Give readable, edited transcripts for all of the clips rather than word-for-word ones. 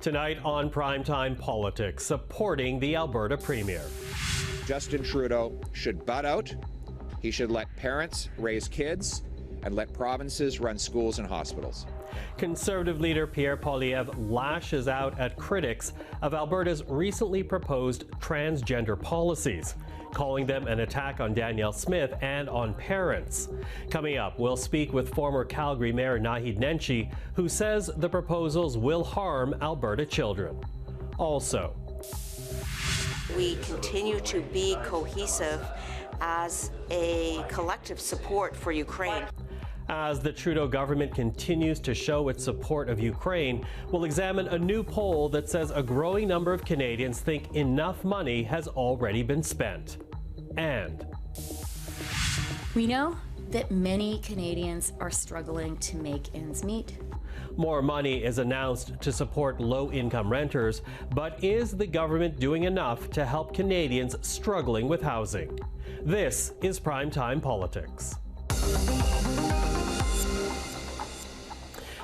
Tonight on Primetime Politics, supporting the Alberta Premier. Justin Trudeau should butt out. He should let parents raise kids and let provinces run schools and hospitals. Conservative leader Pierre Poilievre lashes out at critics of Alberta's recently proposed transgender policies, calling them an attack on Danielle Smith and on parents. Coming up, we'll speak with former Calgary Mayor Naheed Nenshi, who says the proposals will harm Alberta children. Also, we continue to be cohesive as a collective support for Ukraine. As the Trudeau government continues to show its support of Ukraine, we'll examine a new poll that says a growing number of Canadians think enough money has already been spent. And we know that many Canadians are struggling to make ends meet. More money is announced to support low-income renters, but is the government doing enough to help Canadians struggling with housing? This is Primetime Politics.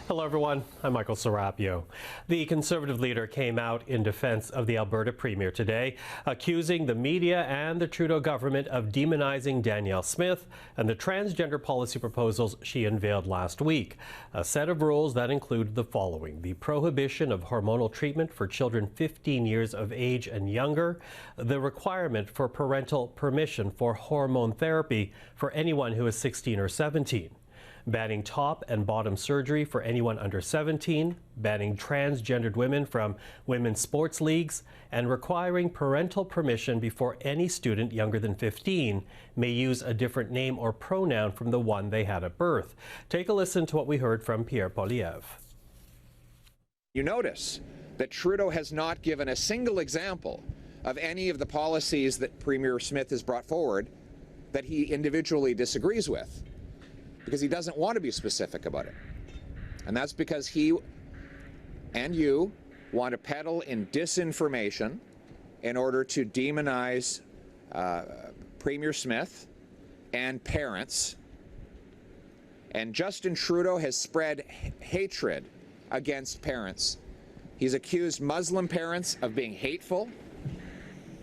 Hello, everyone. I'm Michael Serapio. The Conservative leader came out in defense of the Alberta Premier today, accusing the media and the Trudeau government of demonizing Danielle Smith and the transgender policy proposals she unveiled last week. A set of rules that include the following: the prohibition of hormonal treatment for children 15 years of age and younger, the requirement for parental permission for hormone therapy for anyone who is 16 or 17, banning top and bottom surgery for anyone under 17, banning transgendered women from women's sports leagues, and requiring parental permission before any student younger than 15 may use a different name or pronoun from the one they had at birth. Take a listen to what we heard from Pierre Poilievre. You notice that Trudeau has not given a single example of any of the policies that Premier Smith has brought forward that he individually disagrees with, because he doesn't want to be specific about it. And that's because he and you want to peddle in disinformation in order to demonize Premier Smith and parents. And Justin Trudeau has spread hatred against parents. He's accused Muslim parents of being hateful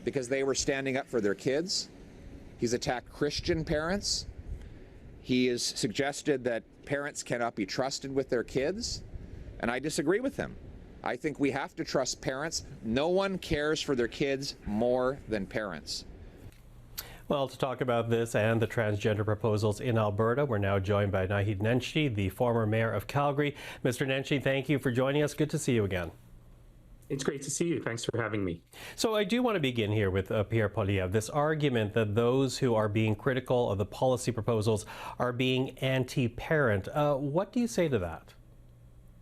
because they were standing up for their kids. He's attacked Christian parents. He has suggested that parents cannot be trusted with their kids, and I disagree with him. I think we have to trust parents. No one cares for their kids more than parents. Well, to talk about this and the transgender proposals in Alberta, we're now joined by Naheed Nenshi, the former mayor of Calgary. Mr. Nenshi, thank you for joining us. Good to see you again. It's great to see you. Thanks for having me. So I do want to begin here with Pierre Poilievre. This argument that those who are being critical of the policy proposals are being anti-parent. What do you say to that?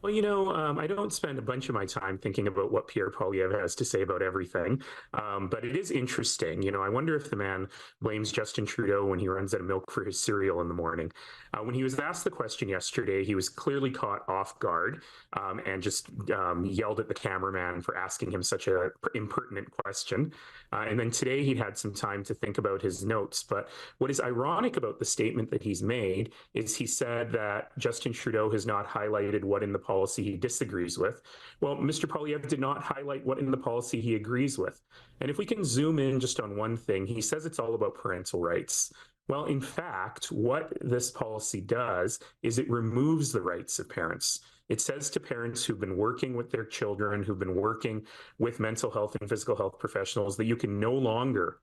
Well, you know, I don't spend a bunch of my time thinking about what Pierre Poilievre has to say about everything, but it is interesting. You know, I wonder if the man blames Justin Trudeau when he runs out of milk for his cereal in the morning. When he was asked the question yesterday, he was clearly caught off guard and just yelled at the cameraman for asking him such an impertinent question. And then today he'd had some time to think about his notes. But what is ironic about the statement that he's made is he said that Justin Trudeau has not highlighted what in the policy he disagrees with. Well, Mr. Poilievre did not highlight what in the policy he agrees with. And if we can zoom in just on one thing, he says it's all about parental rights. Well, in fact, what this policy does is it removes the rights of parents. It says to parents who've been working with their children, who've been working with mental health and physical health professionals, that you can no longer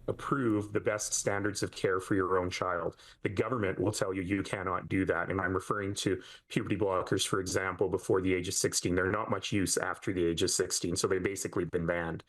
approve the best standards of care for your own child. The government will tell you you cannot do that. And I'm referring to puberty blockers, for example, before the age of 16. They're not much use after the age of 16, so they've basically been banned.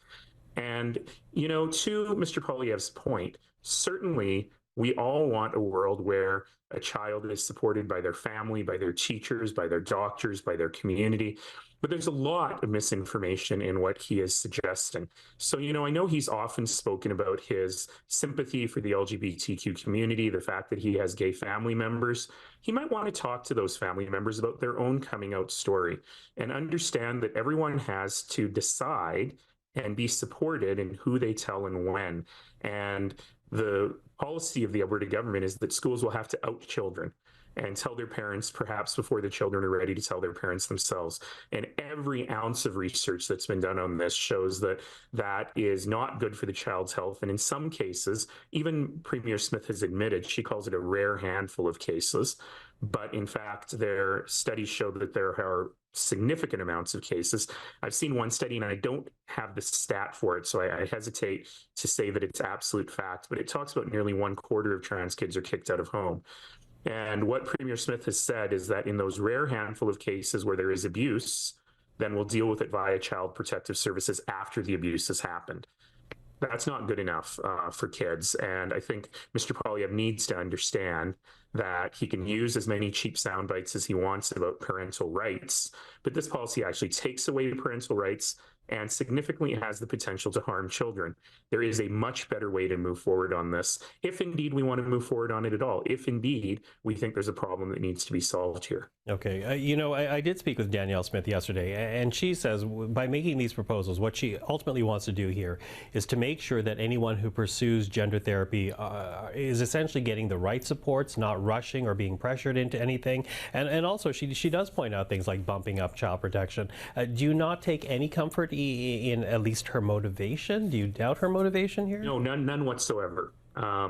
And, you know, to Mr. Poilievre's point, certainly we all want a world where a child is supported by their family, by their teachers, by their doctors, by their community. But there's a lot of misinformation in what he is suggesting. So, you know, I know he's often spoken about his sympathy for the LGBTQ community, the fact that he has gay family members. He might want to talk to those family members about their own coming out story and understand that everyone has to decide and be supported in who they tell and when. And the policy of the Alberta government is that schools will have to out children. and tell their parents perhaps before the children are ready to tell their parents themselves. And every ounce of research that's been done on this shows that that is not good for the child's health. And in some cases, even Premier Smith has admitted, she calls it a rare handful of cases. But in fact, their studies show that there are significant amounts of cases. I've seen one study, and I don't have the stat for it, so I hesitate to say that it's absolute fact, but it talks about nearly 1/4 of trans kids are kicked out of home. And what Premier Smith has said is that in those rare handful of cases where there is abuse, then we'll deal with it via Child Protective Services after the abuse has happened. That's not good enough for kids. And I think Mr. Poilievre needs to understand that he can use as many cheap sound bites as he wants about parental rights, but this policy actually takes away parental rights and significantly has the potential to harm children. There is a much better way to move forward on this, if indeed we want to move forward on it at all, if indeed we think there's a problem that needs to be solved here. Okay. You know, I did speak with Danielle Smith yesterday, and she says by making these proposals, what she ultimately wants to do here is to make sure that anyone who pursues gender therapy is essentially getting the right supports, not rushing or being pressured into anything. And also, she does point out things like bumping up child protection. Do you not take any comfort in at least her motivation? Do you doubt her motivation here? No, none whatsoever.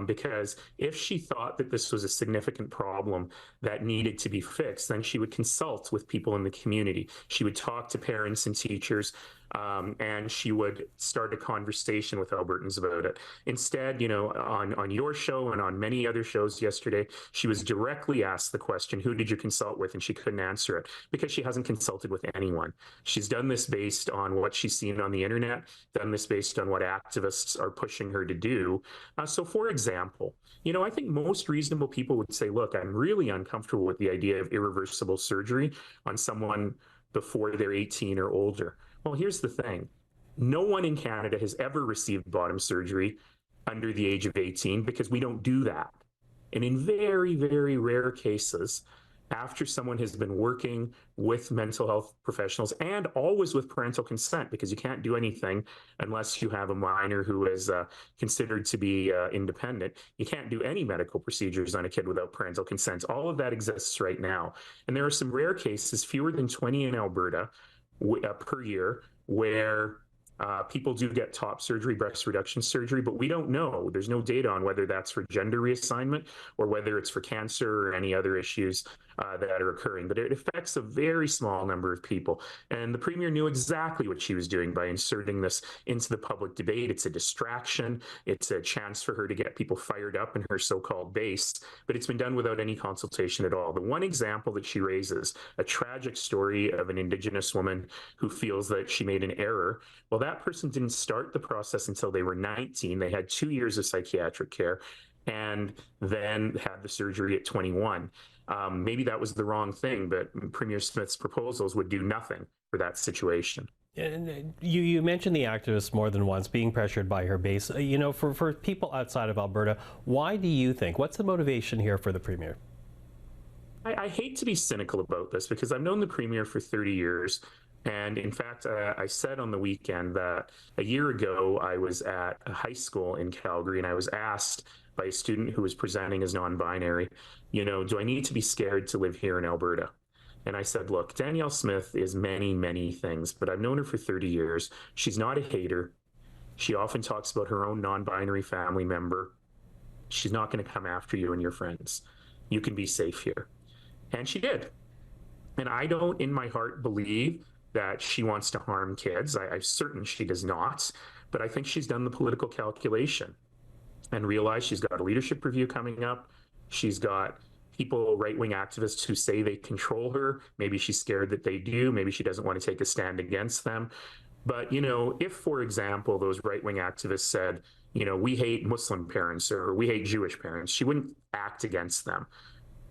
Because if she thought that this was a significant problem that needed to be fixed, then she would consult with people in the community. She would talk to parents and teachers, and she would start a conversation with Albertans about it. Instead, you know, on your show and on many other shows yesterday, she was directly asked the question, who did you consult with? And she couldn't answer it because she hasn't consulted with anyone. She's done this based on what she's seen on the internet, done this based on what activists are pushing her to do. So for example, you know, I think most reasonable people would say, look, I'm really uncomfortable with the idea of irreversible surgery on someone before they're 18 or older. Well, here's the thing. No one in Canada has ever received bottom surgery under the age of 18 because we don't do that. And in very, very rare cases, after someone has been working with mental health professionals and always with parental consent, because you can't do anything unless you have a minor who is considered to be independent. You can't do any medical procedures on a kid without parental consent. All of that exists right now. And there are some rare cases, fewer than 20 in Alberta per year, where people do get top surgery, breast reduction surgery, but we don't know. There's no data on whether that's for gender reassignment or whether it's for cancer or any other issues that are occurring. But it affects a very small number of people. And the Premier knew exactly what she was doing by inserting this into the public debate. It's a distraction. It's a chance for her to get people fired up in her so-called base. But it's been done without any consultation at all. The one example that she raises, a tragic story of an Indigenous woman who feels that she made an error. Well, that person didn't start the process until they were 19. They had 2 years of psychiatric care and then had the surgery at 21. Maybe that was the wrong thing, but Premier Smith's proposals would do nothing for that situation. And you mentioned the activists more than once being pressured by her base. You know, for people outside of Alberta, why do you think, what's the motivation here for the Premier? I hate to be cynical about this because I've known the Premier for 30 years. And in fact, I said on the weekend that a year ago, I was at a high school in Calgary and I was asked by a student who was presenting as non-binary, you know, do I need to be scared to live here in Alberta? And I said, look, Danielle Smith is many, many things, but I've known her for 30 years. She's not a hater. She often talks about her own non-binary family member. She's not going to come after you and your friends. You can be safe here. And she did. And I don't in my heart believe that she wants to harm kids. I'm certain she does not, but I think she's done the political calculation and realized she's got a leadership review coming up. She's got people, right-wing activists who say they control her. Maybe she's scared that they do. Maybe she doesn't want to take a stand against them. But, you know, if, for example, those right-wing activists said, you know, we hate Muslim parents or we hate Jewish parents, she wouldn't act against them.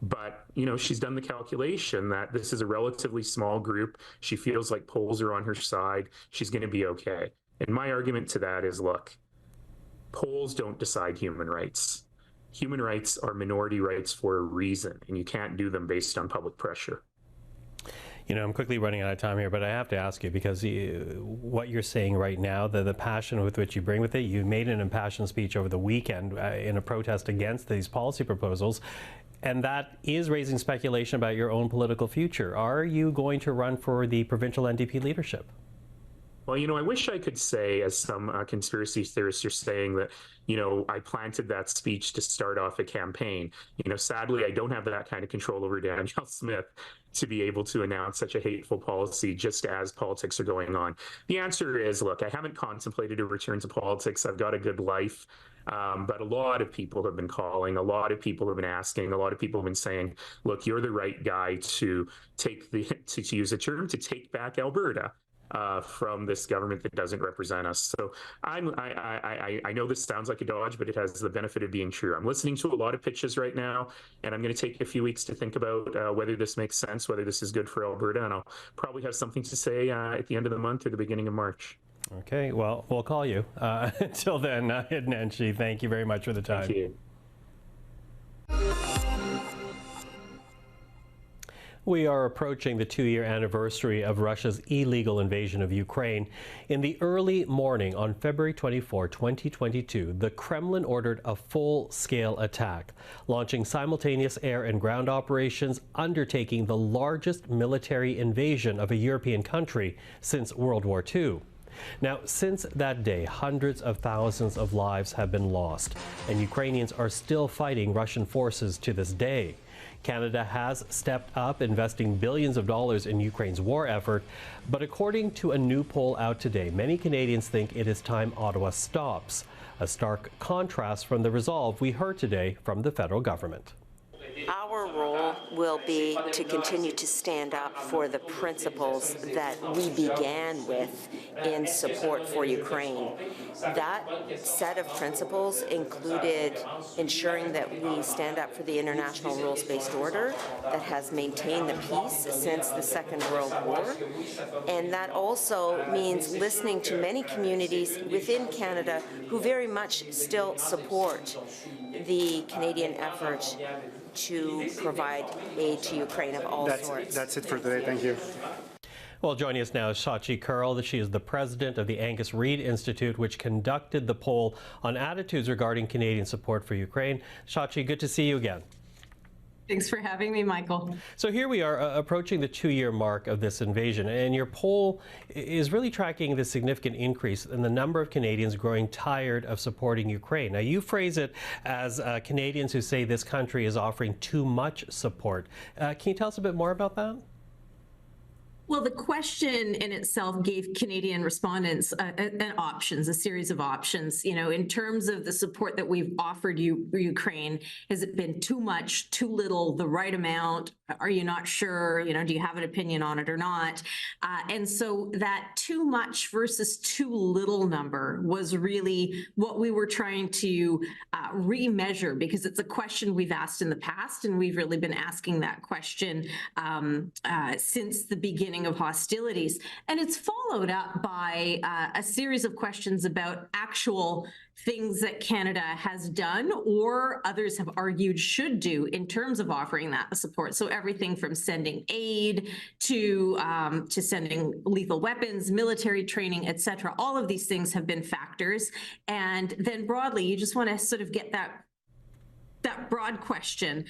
But, you know, she's done the calculation that this is a relatively small group. She feels like polls are on her side. She's going to be okay. And my argument to that is, look, polls don't decide human rights. Human rights are minority rights for a reason, and you can't do them based on public pressure. You know, I'm quickly running out of time here, but I have to ask you, because what you're saying right now, the passion with which you bring with it, you made an impassioned speech over the weekend in a protest against these policy proposals. and that is raising speculation about your own political future. Are you going to run for the provincial NDP leadership? Well, I wish I could say, as some conspiracy theorists are saying, that, I planted that speech to start off a campaign. Sadly, I don't have that kind of control over Danielle Smith to be able to announce such a hateful policy just as politics are going on. The answer is, look, I haven't contemplated a return to politics. I've got a good life. But a lot of people have been calling, a lot of people have been asking, a lot of people have been saying, look, you're the right guy to to use a term, to take back Alberta from this government that doesn't represent us. So I know this sounds like a dodge, but it has the benefit of being true. I'm listening to a lot of pitches right now, and I'm going to take a few weeks to think about whether this makes sense, whether this is good for Alberta, and I'll probably have something to say at the end of the month or the beginning of March. Okay, well, we'll call you. Until then, Naheed Nenshi, thank you very much for the time. Thank you. We are approaching the 2-year anniversary of Russia's illegal invasion of Ukraine. In the early morning on February 24, 2022, the Kremlin ordered a full-scale attack, launching simultaneous air and ground operations, undertaking the largest military invasion of a European country since World War II. Now, since that day, hundreds of thousands of lives have been lost, and Ukrainians are still fighting Russian forces to this day. Canada has stepped up, investing billions of dollars in Ukraine's war effort, but according to a new poll out today, many Canadians think it is time Ottawa stops. A stark contrast from the resolve we heard today from the federal government. Our role will be to continue to stand up for the principles that we began with in support for Ukraine. That set of principles included ensuring that we stand up for the international rules-based order that has maintained the peace since the Second World War. And that also means listening to many communities within Canada who very much still support the Canadian effort to provide aid to Ukraine of all sorts. That's it for today. Thank you. Well, joining us now is Shachi Kurl. She is the president of the Angus Reid Institute, which conducted the poll on attitudes regarding Canadian support for Ukraine. Shachi, good to see you again. Thanks for having me, Michael. So here we are approaching the 2-year mark of this invasion, and your poll is really tracking the significant increase in the number of Canadians growing tired of supporting Ukraine. Now, you phrase it as Canadians who say this country is offering too much support. Can you tell us a bit more about that? Well, the question in itself gave Canadian respondents a series of options. In terms of the support that we've offered Ukraine, has it been too much, too little, the right amount? Are you not sure? Do you have an opinion on it or not? And so that too much versus too little number was really what we were trying to remeasure, because it's a question we've asked in the past, and we've really been asking that question since the beginning of hostilities. And it's followed up by a series of questions about actual things that Canada has done or others have argued should do in terms of offering that support. So everything from sending aid to sending lethal weapons, military training, etc. All of these things have been factors. And then broadly, you just want to sort of get that broad question,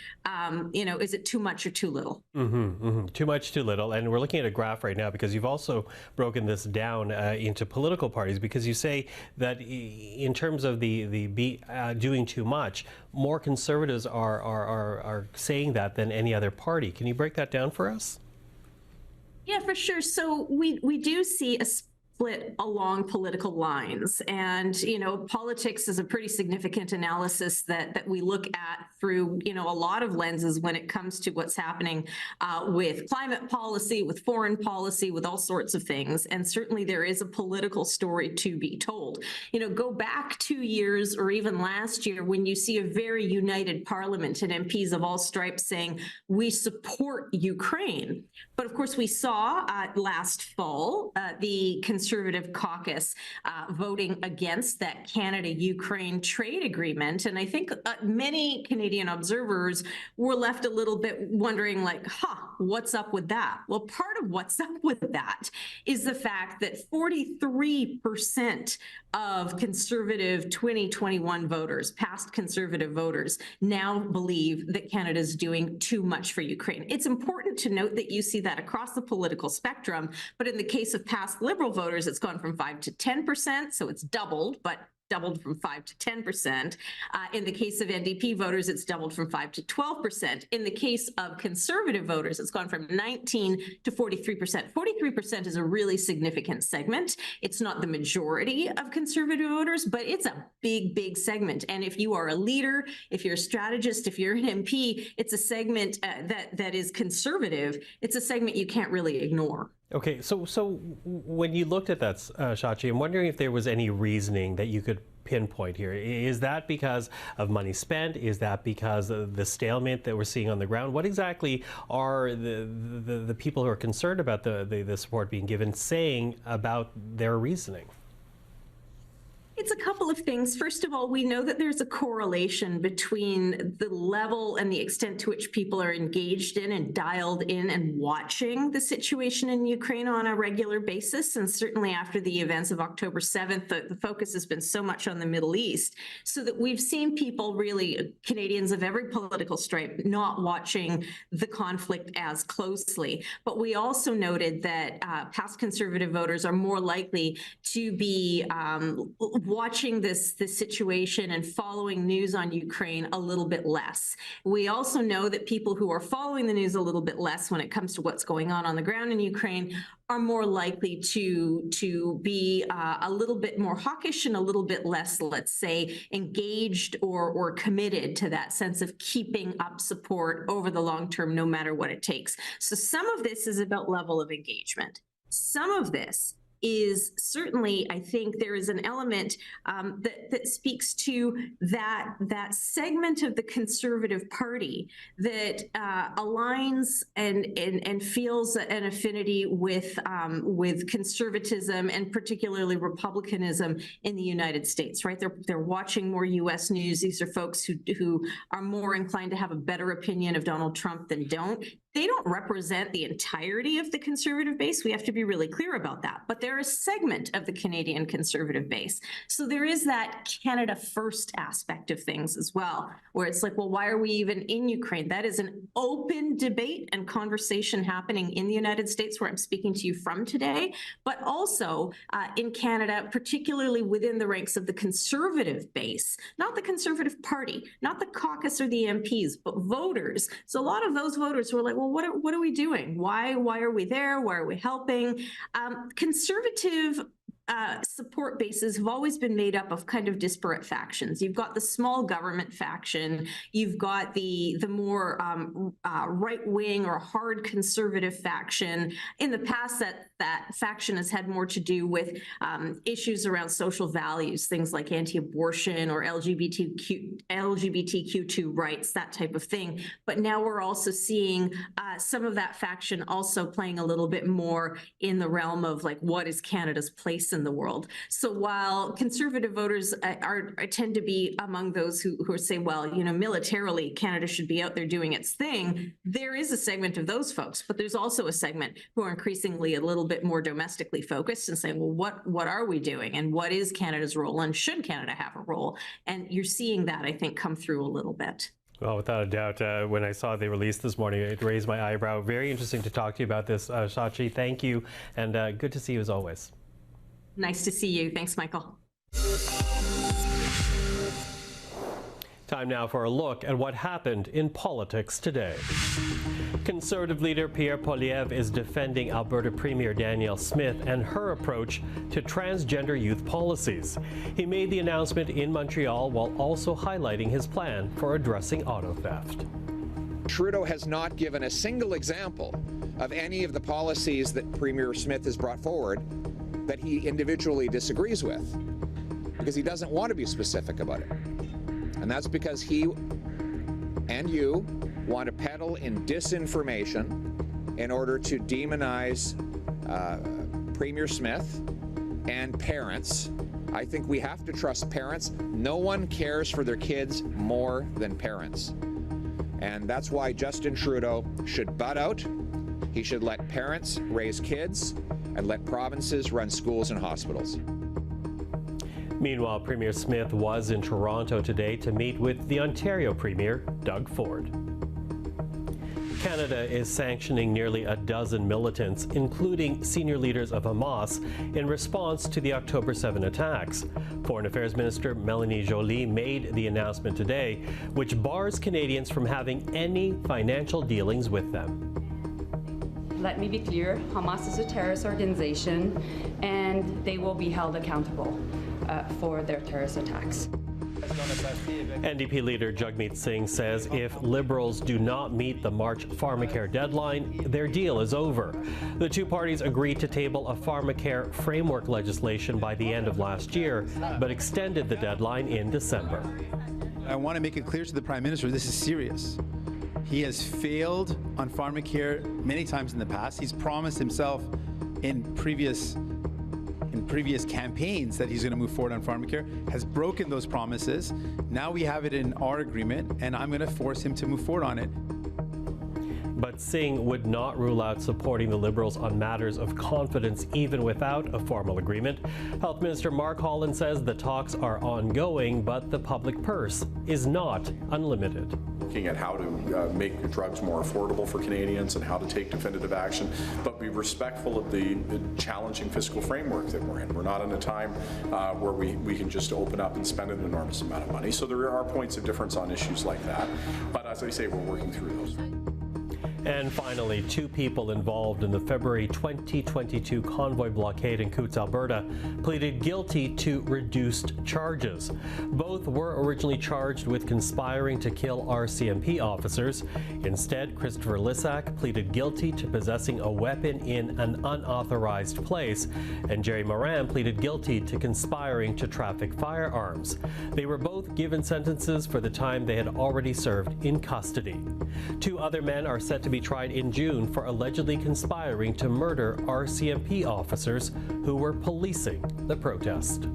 is it too much or too little? Too much, too little. And we're looking at a graph right now because you've also broken this down into political parties, because you say that in terms of the doing too much, more Conservatives are saying that than any other party. Can you break that down for us? Yeah, for sure. So we do see a split along political lines. And, politics is a pretty significant analysis that we look at through, a lot of lenses when it comes to what's happening with climate policy, with foreign policy, with all sorts of things. And certainly there is a political story to be told. Go back 2 years or even last year when you see a very united parliament and MPs of all stripes saying, we support Ukraine. But of course, we saw last fall the Conservative caucus voting against that Canada-Ukraine trade agreement. And I think many Canadian Canadian observers were left a little bit wondering, like, what's up with that? Well, part of what's up with that is the fact that 43% of conservative 2021 voters, past conservative voters, now believe that Canada is doing too much for Ukraine. It's important to note that you see that across the political spectrum, but in the case of past Liberal voters, it's gone from 5 to 10%, so it's doubled, but doubled from 5 to 10%. In the case of NDP voters, it's doubled from 5 to 12%. In the case of Conservative voters, it's gone from 19 to 43%. 43% is a really significant segment. It's not the majority of Conservative voters, but it's a big, big segment. And if you are a leader, if you're a strategist, if you're an MP, it's a segment that is conservative. It's a segment you can't really ignore. Okay, so when you looked at that, Shachi, I'm wondering if there was any reasoning that you could pinpoint here. Is that because of money spent? Is that because of the stalemate that we're seeing on the ground? What exactly are the people who are concerned about the support being given saying about their reasoning? It's a couple of things. First of all, we know that there's a correlation between the level and the extent to which people are engaged in and dialed in and watching the situation in Ukraine on a regular basis. And certainly after the events of October 7th, the focus has been so much on the Middle East, so that we've seen people, really Canadians of every political stripe, not watching the conflict as closely. But we also noted that past Conservative voters are more likely to be watching this situation and following news on Ukraine a little bit less. We also know that people who are following the news a little bit less when it comes to what's going on the ground in Ukraine are more likely to be a little bit more hawkish and a little bit less, let's say, engaged or committed to that sense of keeping up support over the long term, no matter what it takes. So some of this is about level of engagement. Some of this is certainly, I think there is an element that speaks to that segment of the Conservative Party that aligns and feels an affinity with conservatism and particularly republicanism in the United States, right? They're watching more U.S. news. These are folks who are more inclined to have a better opinion of Donald Trump than don't. They don't represent the entirety of the Conservative base. We have to be really clear about that. But they're a segment of the Canadian Conservative base. So there is that Canada First aspect of things as well, where it's like, well, why are we even in Ukraine? That is an open debate and conversation happening in the United States, where I'm speaking to you from today, but also in Canada, particularly within the ranks of the Conservative base, not the Conservative Party, not the caucus or the MPs, but voters. So a lot of those voters were like, well, what are we doing? Why are we there? Why are we helping? Conservative support bases have always been made up of kind of disparate factions. You've got the small government faction, you've got the more right-wing or hard conservative faction. In the past, that faction has had more to do with issues around social values, things like anti-abortion or LGBTQ2 rights, that type of thing. But now we're also seeing some of that faction also playing a little bit more in the realm of, like, what is Canada's place in the world. So while Conservative voters tend to be among those who say, well, you know, militarily Canada should be out there doing its thing, there is a segment of those folks, but there's also a segment who are increasingly a little bit more domestically focused and saying, well, what are we doing, and what is Canada's role, and should Canada have a role? And you're seeing that, I think, come through a little bit. Well, without a doubt, when I saw the release this morning, it raised my eyebrow. Very interesting to talk to you about this, Shachi. Thank you, and good to see you as always. Nice to see you. Thanks, Michael. Time now for a look at what happened in politics today. Conservative leader Pierre Poilievre is defending Alberta Premier Danielle Smith and her approach to transgender youth policies. He made the announcement in Montreal while also highlighting his plan for addressing auto theft. Trudeau has not given a single example of any of the policies that Premier Smith has brought forward that he individually disagrees with, because he doesn't want to be specific about it. And that's because he and you want to peddle in disinformation in order to demonize Premier Smith and parents I think we have to trust parents. No one cares for their kids more than parents. And that's why Justin Trudeau should butt out. He should let parents raise kids and let provinces run schools and hospitals. Meanwhile, Premier Smith was in Toronto today to meet with the Ontario Premier, Doug Ford. Canada is sanctioning nearly a dozen militants, including senior leaders of Hamas, in response to the October 7 attacks. Foreign Affairs Minister Melanie Joly made the announcement today, which bars Canadians from having any financial dealings with them. Let me be clear, Hamas is a terrorist organization and they will be held accountable for their terrorist attacks. NDP leader Jagmeet Singh says if Liberals do not meet the March pharmacare deadline, their deal is over. The two parties agreed to table a pharmacare framework legislation by the end of last year, but extended the deadline in December. I want to make it clear to the Prime Minister this is serious. He has failed on pharmacare many times in the past. He's promised himself in previous campaigns that he's going to move forward on pharmacare, has broken those promises. Now we have it in our agreement, and I'm going to force him to move forward on it. But Singh would not rule out supporting the Liberals on matters of confidence even without a formal agreement. Health Minister Mark Holland says the talks are ongoing, but the public purse is not unlimited. Looking at how to make drugs more affordable for Canadians and how to take definitive action, but be respectful of the challenging fiscal framework that we're in. We're not in a time where we can just open up and spend an enormous amount of money. So there are points of difference on issues like that. But as I say, we're working through those. And finally, two people involved in the February 2022 convoy blockade in Coutts, Alberta, pleaded guilty to reduced charges. Both were originally charged with conspiring to kill RCMP officers. Instead, Christopher Lissack pleaded guilty to possessing a weapon in an unauthorized place, and Jerry Moran pleaded guilty to conspiring to traffic firearms. They were both given sentences for the time they had already served in custody. Two other men are set to be tried in June for allegedly conspiring to murder RCMP officers who were policing the protest.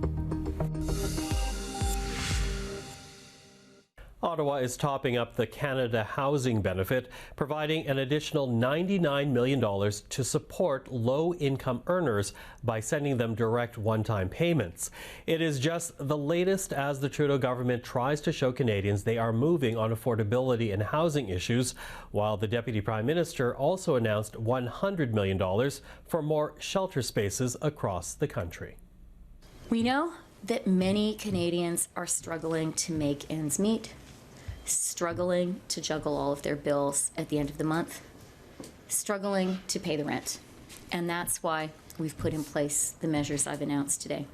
Ottawa is topping up the Canada Housing Benefit, providing an additional $99 million to support low-income earners by sending them direct one-time payments. It is just the latest as the Trudeau government tries to show Canadians they are moving on affordability and housing issues, while the Deputy Prime Minister also announced $100 million for more shelter spaces across the country. We know that many Canadians are struggling to make ends meet, struggling to juggle all of their bills at the end of the month, struggling to pay the rent. And that's why we've put in place the measures I've announced today.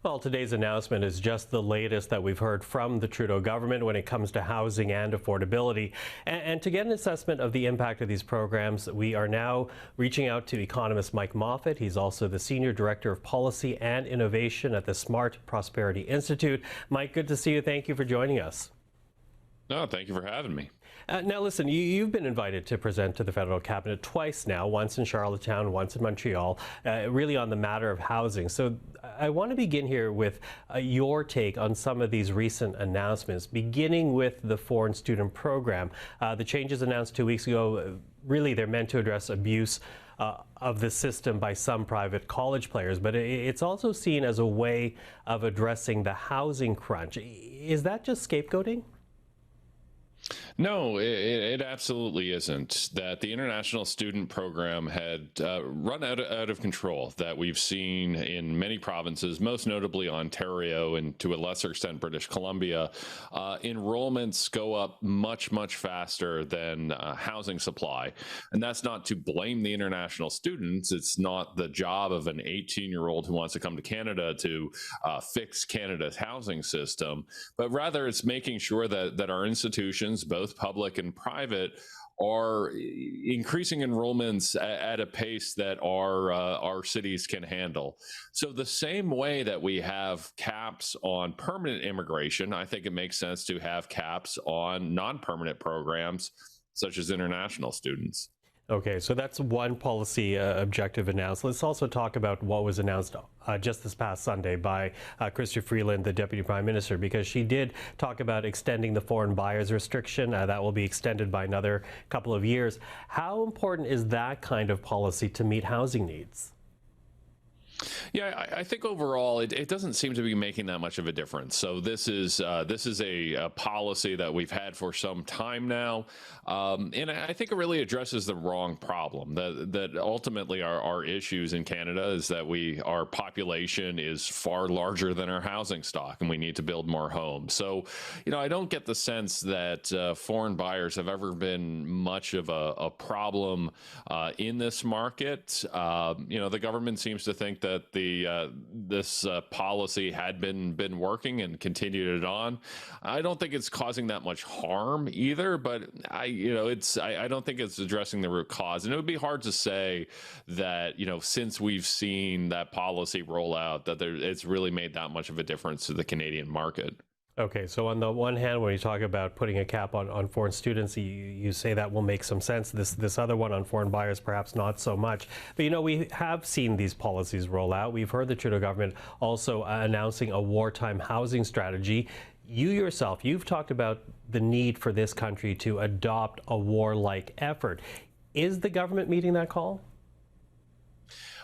Well, today's announcement is just the latest that we've heard from the Trudeau government when it comes to housing and affordability. And to get an assessment of the impact of these programs, we are now reaching out to economist Mike Moffatt. He's also the Senior Director of Policy and Innovation at the Smart Prosperity Institute. Mike, good to see you. Thank you for joining us. No, thank you for having me. Now, listen, you've been invited to present to the federal cabinet twice now, once in Charlottetown, once in Montreal, really on the matter of housing. So I want to begin here with your take on some of these recent announcements, beginning with the foreign student program. The changes announced 2 weeks ago, really they're meant to address abuse of the system by some private college players, but it's also seen as a way of addressing the housing crunch. Is that just scapegoating? No, it absolutely isn't. That the international student program had run out of control, that we've seen in many provinces, most notably Ontario and to a lesser extent British Columbia. Enrollments go up much, much faster than housing supply. And that's not to blame the international students. It's not the job of an 18-year-old who wants to come to Canada to fix Canada's housing system, but rather it's making sure that our institutions, both public and private, are increasing enrollments at a pace that our cities can handle. So the same way that we have caps on permanent immigration, I think it makes sense to have caps on non-permanent programs such as international students. Okay, so that's one policy objective announced. Let's also talk about what was announced just this past Sunday by Chrystia Freeland, the Deputy Prime Minister, because she did talk about extending the foreign buyers restriction. That will be extended by another couple of years. How important is that kind of policy to meet housing needs? Yeah, I think overall it doesn't seem to be making that much of a difference. So this is a policy that we've had for some time now, and I think it really addresses the wrong problem. That ultimately our issues in Canada is that our population is far larger than our housing stock, and we need to build more homes. So, I don't get the sense that foreign buyers have ever been much of a problem in this market. The government seems to think that this policy had been working and continued it on. I don't think it's causing that much harm either, but I don't think it's addressing the root cause. And it would be hard to say that, since we've seen that policy roll out, that it's really made that much of a difference to the Canadian market. Okay, so on the one hand, when you talk about putting a cap on foreign students, you say that will make some sense. This other one on foreign buyers, perhaps not so much. But we have seen these policies roll out. We've heard the Trudeau government also announcing a wartime housing strategy. You yourself, you've talked about the need for this country to adopt a warlike effort. Is the government meeting that call?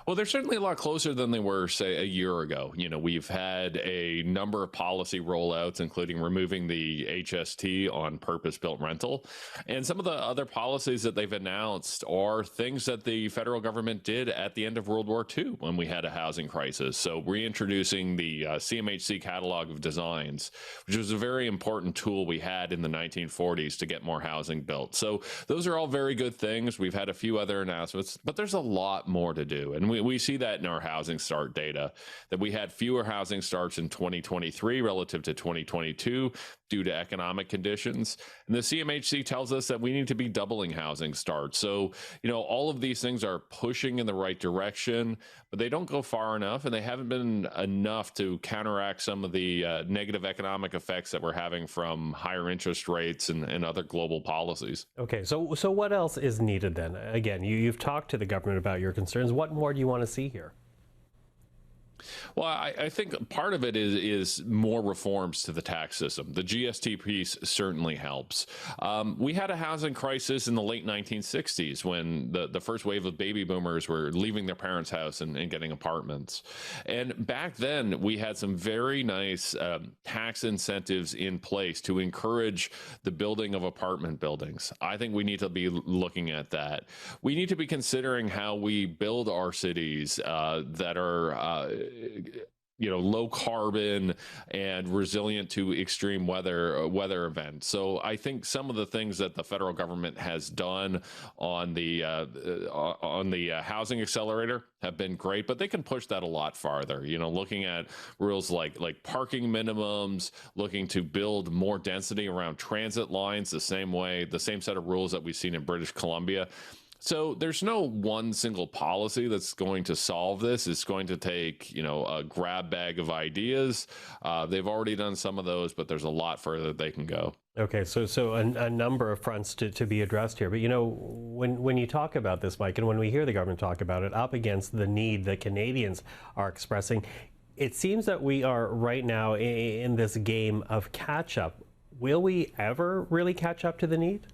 Well, they're certainly a lot closer than they were, say, a year ago. We've had a number of policy rollouts, including removing the HST on purpose-built rental. And some of the other policies that they've announced are things that the federal government did at the end of World War II when we had a housing crisis. So reintroducing the CMHC catalog of designs, which was a very important tool we had in the 1940s to get more housing built. So those are all very good things. We've had a few other announcements, but there's a lot more to do. And we see that in our housing start data, that we had fewer housing starts in 2023 relative to 2022 due to economic conditions. And the CMHC tells us that we need to be doubling housing starts. So, all of these things are pushing in the right direction, but they don't go far enough, and they haven't been enough to counteract some of the negative economic effects that we're having from higher interest rates and other global policies. Okay, so what else is needed then? Again, you've talked to the government about your concerns. What more do you want to see here? Well, I think part of it is more reforms to the tax system. The GST piece certainly helps. We had a housing crisis in the late 1960s when the first wave of baby boomers were leaving their parents' house and getting apartments. And back then, we had some very nice tax incentives in place to encourage the building of apartment buildings. I think we need to be looking at that. We need to be considering how we build our cities that are low carbon and resilient to extreme weather events. So I think some of the things that the federal government has done on the housing accelerator have been great, but they can push that a lot farther. Looking at rules like parking minimums, looking to build more density around transit lines, the same set of rules that we've seen in British Columbia. So there's no one single policy that's going to solve this. It's going to take, a grab bag of ideas. They've already done some of those, but there's a lot further they can go. Okay, so a number of fronts to be addressed here. But, when you talk about this, Mike, and when we hear the government talk about it, up against the need that Canadians are expressing, it seems that we are right now in this game of catch-up. Will we ever really catch up to the need?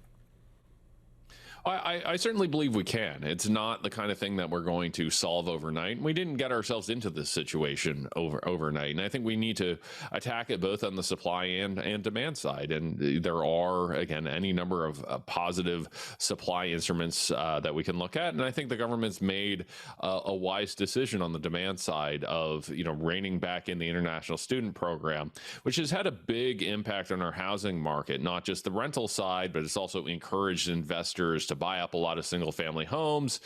I certainly believe we can. It's not the kind of thing that we're going to solve overnight. We didn't get ourselves into this situation overnight. And I think we need to attack it both on the supply and demand side. And there are, again, any number of positive supply instruments that we can look at. And I think the government's made a wise decision on the demand side of, reining back in the international student program, which has had a big impact on our housing market, not just the rental side, but it's also encouraged investors to buy up a lot of single family homes,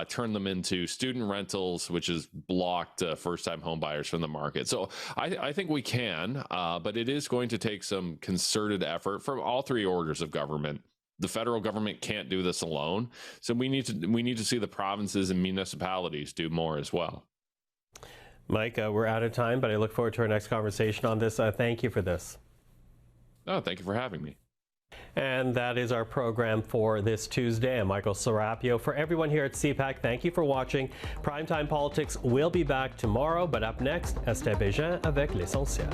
turn them into student rentals, which has blocked first-time home buyers from the market. So I think we can, but it is going to take some concerted effort from all three orders of government. The federal government can't do this alone. So we need to see the provinces and municipalities do more as well. Mike, we're out of time, but I look forward to our next conversation on this. Thank you for this. Oh, thank you for having me. And that is our program for this Tuesday. I'm Michael Serapio. For everyone here at CPAC, thank you for watching. Primetime Politics will be back tomorrow, but up next, Esther Bégin avec l'essentiel.